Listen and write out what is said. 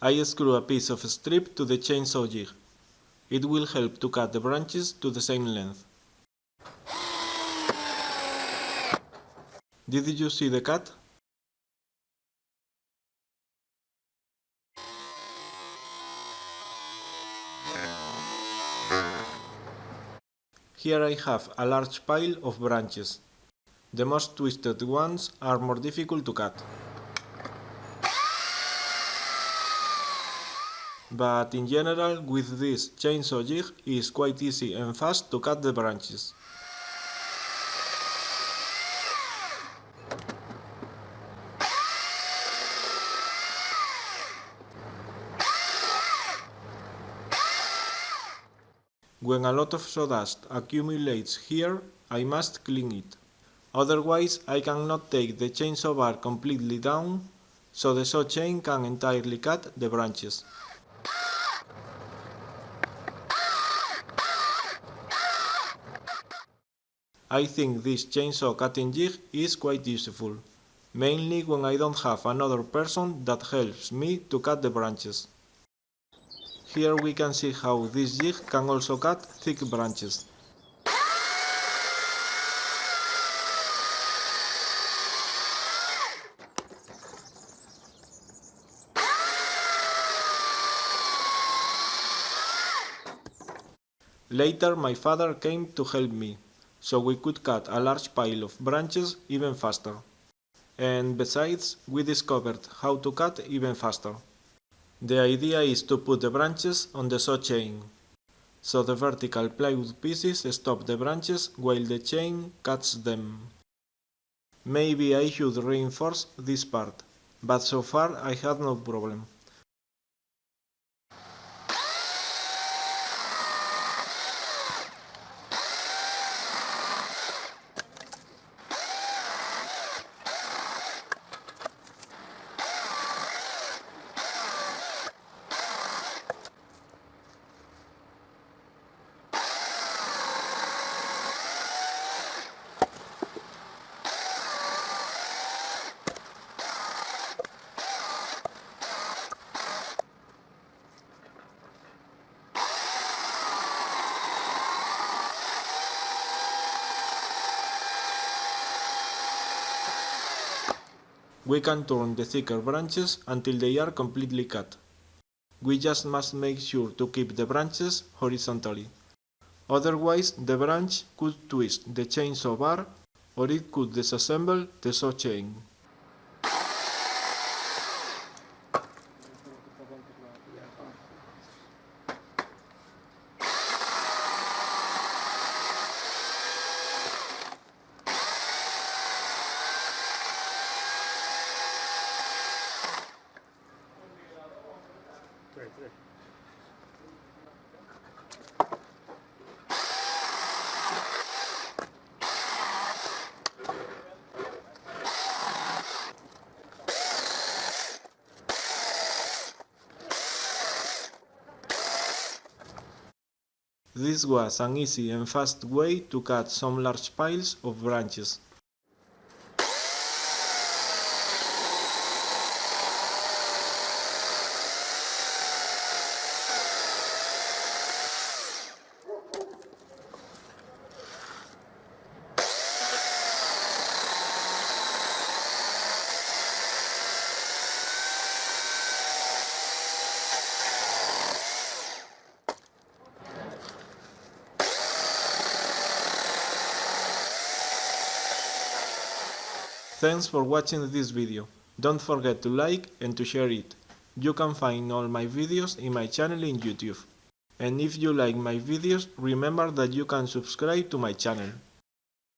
I screw a piece of strip to the chainsaw jig. It will help to cut the branches to the same length. Did you see the cut? Here I have a large pile of branches. The most twisted ones are more difficult to cut. But in general, with this chainsaw jig, it is quite easy and fast to cut the branches. When a lot of sawdust accumulates here, I must clean it. Otherwise, I cannot take the chainsaw bar completely down, so the saw chain can entirely cut the branches. I think this chainsaw cutting jig is quite useful, mainly when I don't have another person that helps me to cut the branches. Here we can see how this jig can also cut thick branches. Later my father came to help me, so we could cut a large pile of branches even faster. And besides, we discovered how to cut even faster. The idea is to put the branches on the saw chain, so the vertical plywood pieces stop the branches while the chain cuts them. Maybe I should reinforce this part, but so far I had no problem. We can turn the thicker branches until they are completely cut. We just must make sure to keep the branches horizontally. Otherwise, the branch could twist the chainsaw bar or it could disassemble the saw chain. This was an easy and fast way to cut some large piles of branches. Thanks for watching this video. Don't forget to like and to share it. You can find all my videos in my channel in YouTube. And if you like my videos, remember that you can subscribe to my channel.